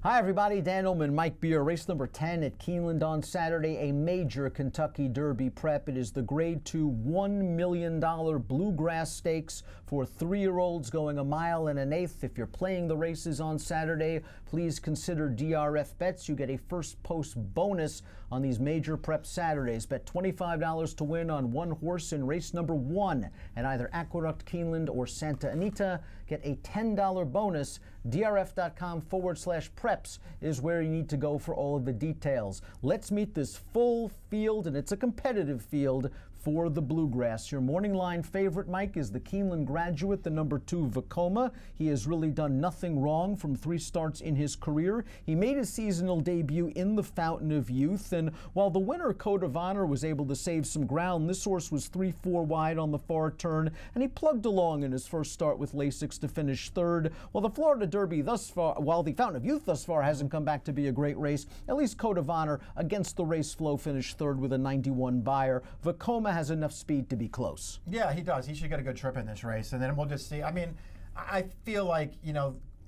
Hi everybody, Dan Illman, Mike Beer, race number 10 at Keeneland on Saturday, a major Kentucky Derby prep. It is the Grade 2 $1 million Bluegrass Stakes for 3-year-olds going 1 1/8 miles. If you're playing the races on Saturday, please consider DRF bets. You get a first post bonus on these major prep Saturdays. Bet $25 to win on one horse in race number 1 at either Aqueduct, Keeneland, or Santa Anita. Get a $10 bonus. DRF.com/preps is where you need to go for all of the details. Let's meet this full field, and it's a competitive field for the Bluegrass. Your morning line favorite, Mike, is the Keeneland graduate, the number 2 Vekoma. He has really done nothing wrong from 3 starts in his career. He made his seasonal debut in the Fountain of Youth, and while the winner, Code of Honor, was able to save some ground, this horse was 3-4 wide on the far turn, and he plugged along in his first start with Lasix to finish 3rd. While the Florida Derby thus far, while the Fountain of Youth thus far hasn't come back to be a great race, at least Code of Honor against the race flow finished 3rd with a 91 buyer. Vekoma has enough speed to be close. Yeah, he does. He should get a good trip in this race, and then we'll just see. I mean, I feel like,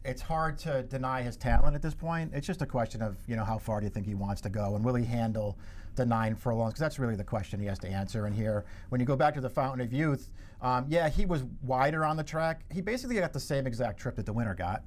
it's hard to deny his talent at this point. It's just a question of, how far do you think he wants to go, and will he handle the 9 furlongs? Because that's really the question he has to answer. And here, when you go back to the Fountain of Youth, yeah, he was wider on the track. He basically got the same exact trip that the winner got.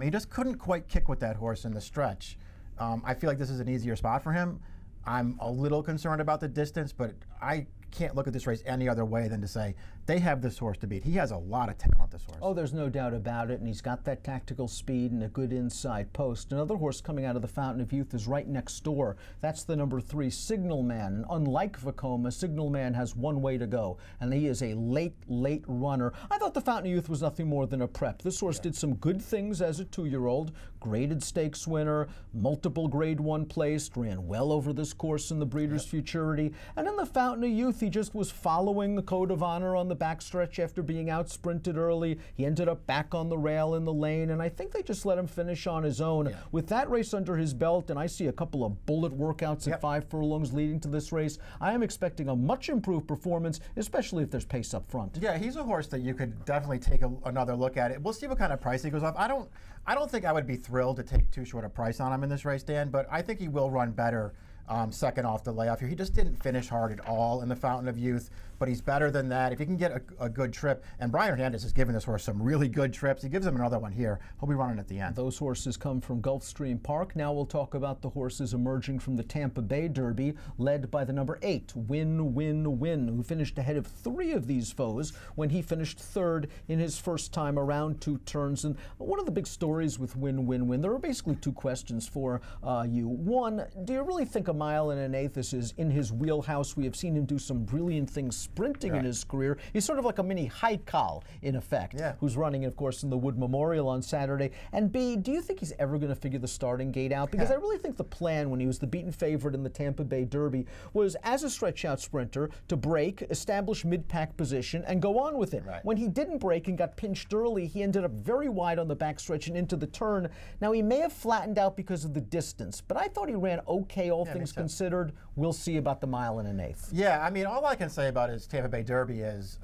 He just couldn't quite kick with that horse in the stretch. I feel like this is an easier spot for him. I'm a little concerned about the distance, but I can't look at this race any other way than to say they have this horse to beat. He has a lot of talent, this horse. Oh, there's no doubt about it, and he's got that tactical speed and a good inside post. Another horse coming out of the Fountain of Youth is right next door. That's the number 3 Signal Man. And unlike Vekoma, Signal Man has one way to go, and he is a late runner. I thought the Fountain of Youth was nothing more than a prep. This horse did some good things as a 2-year-old, graded stakes winner, multiple Grade 1 placed, ran well over this course in the Breeders' Futurity, and in the Fountain of Youth, he just was following the Code of Honor on the backstretch after being out sprinted early. He ended up back on the rail in the lane, and I think they just let him finish on his own. Yeah. With that race under his belt, and I see a couple of bullet workouts at 5 furlongs leading to this race, I am expecting a much improved performance, especially if there's pace up front. Yeah, he's a horse that you could definitely take another look at it. We'll see what kind of price he goes off. I don't think I would be thrilled to take too short a price on him in this race, Dan, but I think he will run better second off the layoff here. He just didn't finish hard at all in the Fountain of Youth, but he's better than that. If he can get a good trip, and Brian Hernandez has given this horse some really good trips. He gives him another one here. He'll be running at the end. Those horses come from Gulfstream Park. Now we'll talk about the horses emerging from the Tampa Bay Derby, led by the number 8, Win, Win, Win, who finished ahead of 3 of these foes when he finished 3rd in his first time around 2 turns. And one of the big stories with Win, Win, Win, there are basically 2 questions for you. One, do you really think 1 1/8 miles is in his wheelhouse? We have seen him do some brilliant things sprinting in his career. He's sort of like a mini Heidkal, in effect, who's running, of course, in the Wood Memorial on Saturday. And B, do you think he's ever going to figure the starting gate out? Because I really think the plan when he was the beaten favorite in the Tampa Bay Derby was, as a stretch-out sprinter, to break, establish mid-pack position, and go on with it. When he didn't break and got pinched early, he ended up very wide on the backstretch and into the turn. Now, he may have flattened out because of the distance, but I thought he ran okay, all things considered. We'll see about the 1 1/8 miles. Yeah, I mean, all I can say about his Tampa Bay Derby is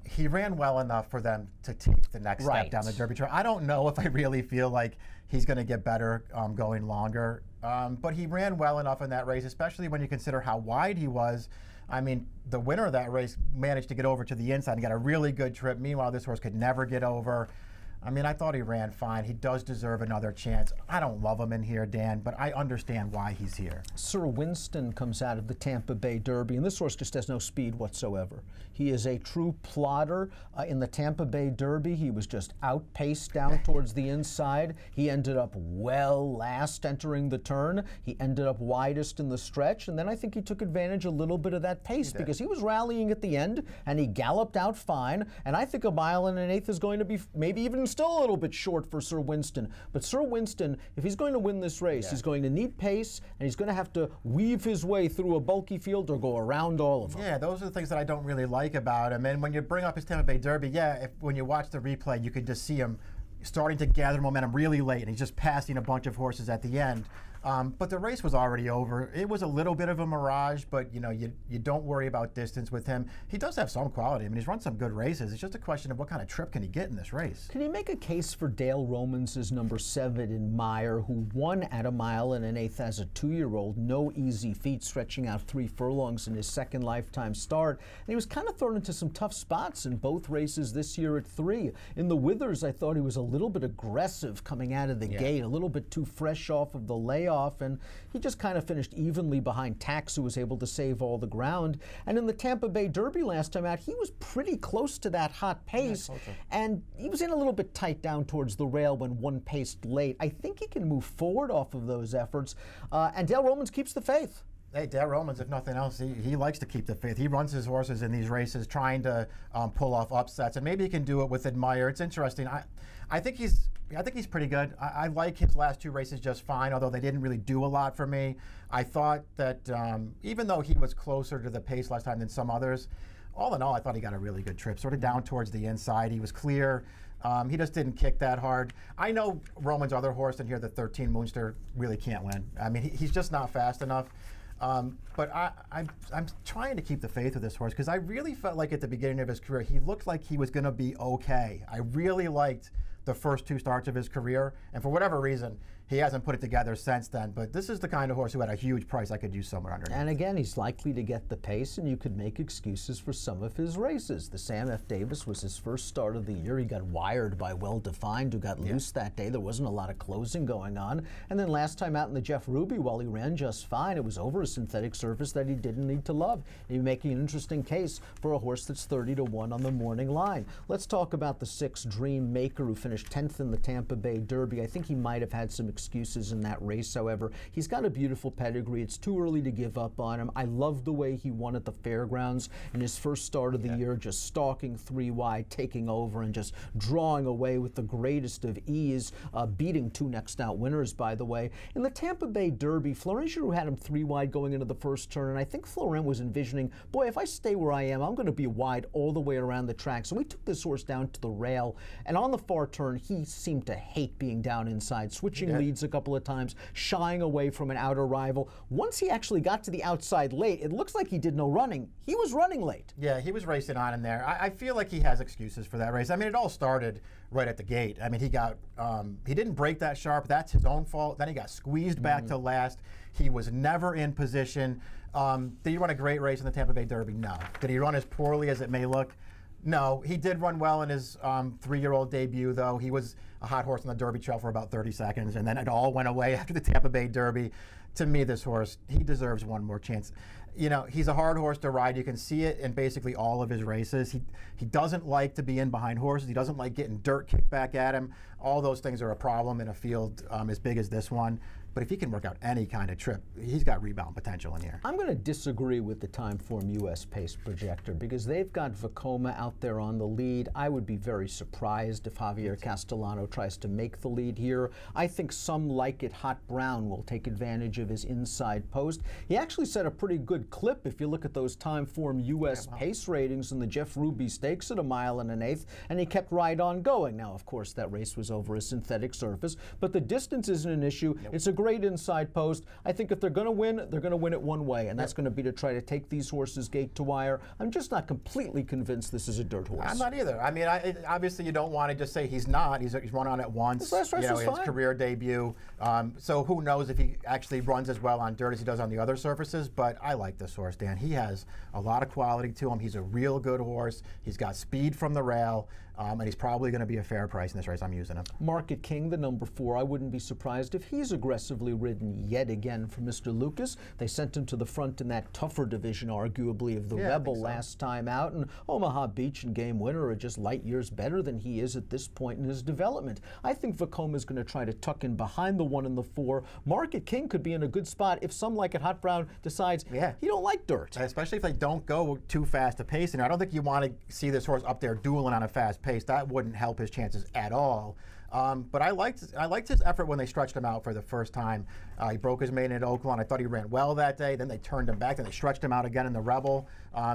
he ran well enough for them to take the next step down the Derby trail. I don't know if I really feel like he's going to get better going longer, but he ran well enough in that race, especially when you consider how wide he was. I mean, the winner of that race managed to get over to the inside and got a really good trip. Meanwhile, this horse could never get over. I mean, I thought he ran fine. He does deserve another chance. I don't love him in here, Dan, but I understand why he's here. Sir Winston comes out of the Tampa Bay Derby, and this horse just has no speed whatsoever. He is a true plotter. In the Tampa Bay Derby, he was just outpaced down towards the inside. He ended up well last entering the turn. He ended up widest in the stretch, and then I think he took advantage a little bit of that pace because he was rallying at the end, and he galloped out fine, and I think 1 1/8 miles is going to be maybe even still a little bit short for Sir Winston. But Sir Winston, if he's going to win this race, he's going to need pace, and he's going to have to weave his way through a bulky field or go around all of them. Yeah, those are the things that I don't really like about him. And when you bring up his Tampa Bay Derby, when you watch the replay, you can just see him starting to gather momentum really late, and he's just passing a bunch of horses at the end. But the race was already over. It was a little bit of a mirage, but you don't worry about distance with him. He does have some quality. I mean, he's run some good races. It's just a question of what kind of trip can he get in this race. Can you make a case for Dale Romans as number 7 in Meyer, who won at 1 1/8 as a 2-year-old? No easy feat, stretching out 3 furlongs in his second lifetime start. And he was kind of thrown into some tough spots in both races this year at 3. In the Withers, I thought he was a little bit aggressive coming out of the gate, a little bit too fresh off of the layoff. And he just kind of finished evenly behind Tax, who was able to save all the ground. And in the Tampa Bay Derby last time out, he was pretty close to that hot pace, and he was in a little bit tight down towards the rail when one paced late. I think he can move forward off of those efforts, and Dale Romans keeps the faith. Hey, Dale Romans, if nothing else, he likes to keep the faith. He runs his horses in these races trying to pull off upsets, and maybe he can do it with Admire. It's interesting. I think he's pretty good. I like his last 2 races just fine, although they didn't really do a lot for me. I thought that even though he was closer to the pace last time than some others, all in all, I thought he got a really good trip, sort of down towards the inside. He was clear. He just didn't kick that hard. I know Roman's other horse in here, the 13 Moonster, really can't win. I mean, he's just not fast enough. But I'm trying to keep the faith with this horse, because I really felt like at the beginning of his career, he looked like he was going to be okay. I really liked the first 2 starts of his career, and for whatever reason, he hasn't put it together since then. But this is the kind of horse who had a huge price I could use somewhere underneath. And again, he's likely to get the pace, and you could make excuses for some of his races. The Sam F. Davis was his first start of the year. He got wired by Well Defined, who got loose that day. There wasn't a lot of closing going on. And then last time out in the Jeff Ruby, while he ran just fine, it was over a synthetic surface that he didn't need to love. And you're making an interesting case for a horse that's 30-1 on the morning line. Let's talk about the 6 Dream Maker, who finished 10th in the Tampa Bay Derby. I think he might have had some excuses in that race, however. He's got a beautiful pedigree. It's too early to give up on him. I love the way he won at the fairgrounds in his first start of the year, just stalking 3 wide, taking over, and just drawing away with the greatest of ease, beating 2 next out winners, by the way. In the Tampa Bay Derby, Florent Giroux had him 3 wide going into the first turn, and I think Florent was envisioning, boy, if I stay where I am, I'm going to be wide all the way around the track. So we took this horse down to the rail, and on the far turn, he seemed to hate being down inside, switching leads a couple of times, shying away from an outer rival. Once he actually got to the outside late, it looks like he did no running. He was running late. Yeah, he was racing on in there. I feel like he has excuses for that race. I mean, it all started right at the gate. I mean, he didn't break that sharp. That's his own fault. Then he got squeezed back to last. He was never in position. Did he run a great race in the Tampa Bay Derby? No. Did he run as poorly as it may look? No. He did run well in his 3-year-old debut, though. He was a hot horse on the Derby trail for about 30 seconds, and then it all went away after the Tampa Bay Derby. To me, this horse, he deserves one more chance. You know, he's a hard horse to ride. You can see it in basically all of his races. He doesn't like to be in behind horses. He doesn't like getting dirt kicked back at him. All those things are a problem in a field as big as this one. But if he can work out any kind of trip, he's got rebound potential in here. I'm going to disagree with the Timeform US Pace Projector, because they've got Vekoma out there on the lead. I would be very surprised if Javier Castellano tries to make the lead here. I think Some Like It Hot Brown will take advantage of his inside post. He actually set a pretty good clip if you look at those Timeform US Pace ratings in the Jeff Ruby Stakes at 1 1/8, and he kept right on going. Now, of course, that race was over a synthetic surface, but the distance isn't an issue. It's a great inside post. I think if they're going to win it one way, and that's going to be to try to take these horses gate to wire. I'm just not completely convinced this is a dirt horse. I'm not either. I mean, obviously you don't want to just say he's not. He's run on it once. This last race was his fine. Career debut. So who knows if he actually runs as well on dirt as he does on the other surfaces. But I like this horse, Dan. He has a lot of quality to him. He's a real good horse. He's got speed from the rail. And he's probably going to be a fair price in this race. I'm using him. Market King, the number 4, I wouldn't be surprised if he's aggressively ridden yet again for Mr. Lucas. They sent him to the front in that tougher division, arguably, of the Rebel last time out. And Omaha Beach and Game Winner are just light years better than he is at this point in his development. I think Vekoma is going to try to tuck in behind the 1 and the 4. Market King could be in a good spot if Some Like It Hot Brown decides he don't like dirt. Especially if they don't go too fast a pace. And I don't think you want to see this horse up there dueling on a fast pace. That wouldn't help his chances at all. But I liked his effort when they stretched him out for the first time. He broke his maiden at Oakland. I thought he ran well that day. Then they turned him back. Then they stretched him out again in the Rebel.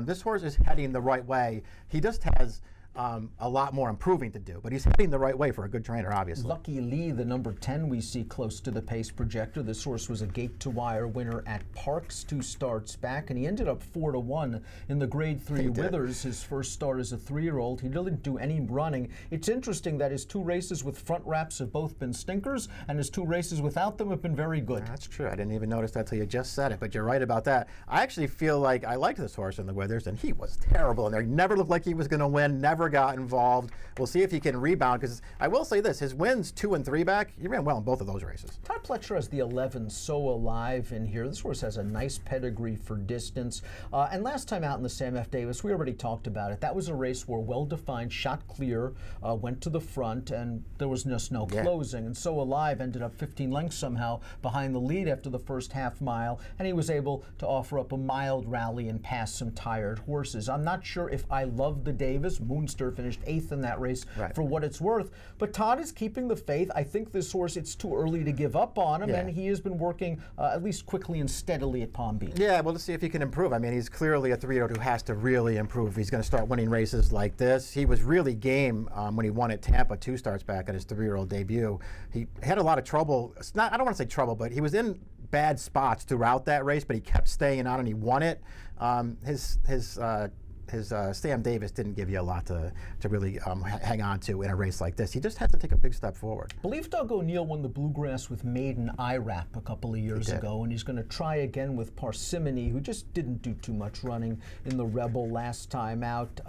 This horse is heading the right way. He just has a lot more improving to do, but he's heading the right way for a good trainer, obviously. Lucky Lee, the number 10 we see close to the pace projector. This horse was a gate-to-wire winner at Parks 2 starts back, and he ended up 4-1 in the Grade 3 Withers, his first start as a 3-year-old. He didn't do any running. It's interesting that his 2 races with front wraps have both been stinkers, and his 2 races without them have been very good. That's true. I didn't even notice that till you just said it, but you're right about that. I actually feel like I liked this horse in the Withers, and he was terrible in there. He never looked like he was going to win, never got involved. We'll see if he can rebound, because I will say this, his wins 2 and 3 back, he ran well in both of those races. Todd Pletcher has the 11 So Alive in here. This horse has a nice pedigree for distance. And last time out in the Sam F. Davis, we already talked about it. That was a race where well-defined, shot clear, went to the front, and there was just no closing. And So Alive ended up 15 lengths somehow behind the lead after the first half mile, and he was able to offer up a mild rally and pass some tired horses. I'm not sure if I love the Davis. Moonster finished 8th in that race for what it's worth, but Todd is keeping the faith. I think this horse, it's too early to give up on him, and he has been working at least quickly and steadily at Palm Beach. Yeah, well, to see if he can improve. I mean, he's clearly a 3-year-old who has to really improve. He's going to start winning races like this. He was really game when he won at Tampa 2 starts back at his 3-year-old debut. He had a lot of trouble. It's not, I don't want to say trouble, but he was in bad spots throughout that race, but he kept staying on and he won it. His Sam Davis didn't give you a lot to really hang on to in a race like this. He just had to take a big step forward. I believe Doug O'Neill won the Bluegrass with Maiden IRAP a couple of years ago, and he's going to try again with Parsimony, who just didn't do too much running in the Rebel last time out.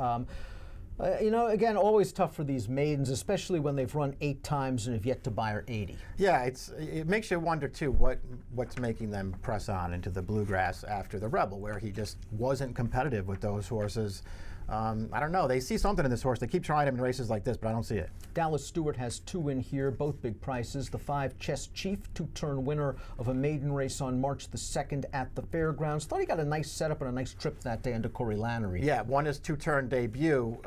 You know, again, always tough for these maidens, especially when they've run 8 times and have yet to buy her 80. Yeah, it makes you wonder, too, what's making them press on into the Bluegrass after the Rebel, where he just wasn't competitive with those horses. I don't know. They see something in this horse. They keep trying him in races like this, but I don't see it. Dallas Stewart has 2 in here, both big prices. The 5 Chess Chief, 2-turn winner of a maiden race on March the 2nd at the Fairgrounds. Thought he got a nice setup and a nice trip that day into Corey Lanery. Yeah, won his 2-turn debut.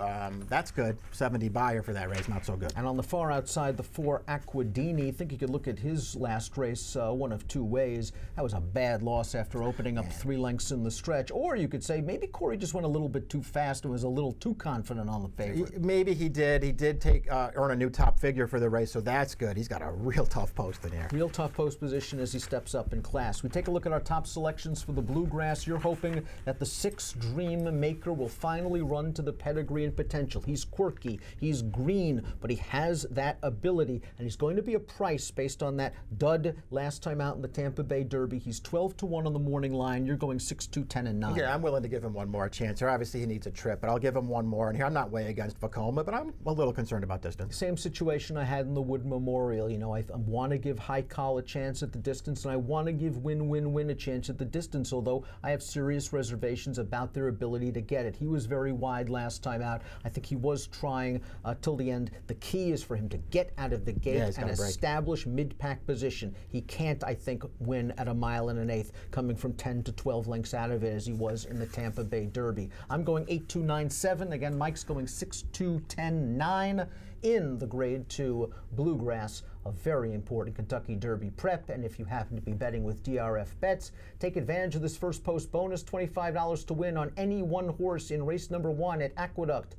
That's good. 70 buyer for that race, not so good. And on the far outside, the 4 Aquadini. I think you could look at his last race one of 2 ways. That was a bad loss after opening up 3 lengths in the stretch. Or you could say maybe Corey just went a little bit too fast and was a little too confident on the favorite. Maybe he did. He did take earn a new top figure for the race, so that's good. He's got a real tough post in here. Real tough post position as he steps up in class. We take a look at our top selections for the Bluegrass. You're hoping that the 6 Dream Maker will finally run to the pedigree and potential. He's quirky, he's green, but he has that ability, and he's going to be a price based on that dud last time out in the Tampa Bay Derby. He's 12-1 on the morning line. You're going 6-2, 10, and 9. Yeah, I'm willing to give him one more chance here. Obviously, he needs a trip, but I'll give him one more. And here, I'm not way against Vacoma, but I'm a little concerned about distance. Same situation I had in the Wood Memorial. You know, I want to give High Call a chance at the distance, and I want to give Win a chance at the distance, although I have serious reservations about their ability to get it. He was very wide last time out. I think he was trying till the end. The key is for him to get out of the gate and establish mid-pack position. He can't, I think, win at 1 1/8 coming from 10 to 12 lengths out of it as he was in the Tampa Bay Derby. I'm going 8-2, 9-7. Again, Mike's going 6-2, 10, 9 in the Grade 2 Bluegrass, a very important Kentucky Derby prep. And if you happen to be betting with DRF Bets, take advantage of this first post bonus, $25 to win on any one horse in race number 1 at Aqueduct,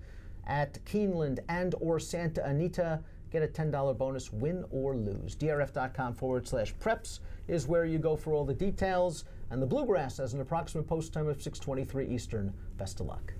at Keeneland, and or Santa Anita. Get a $10 bonus, win or lose. DRF.com/preps is where you go for all the details. And the Bluegrass has an approximate post time of 6:23 Eastern. Best of luck.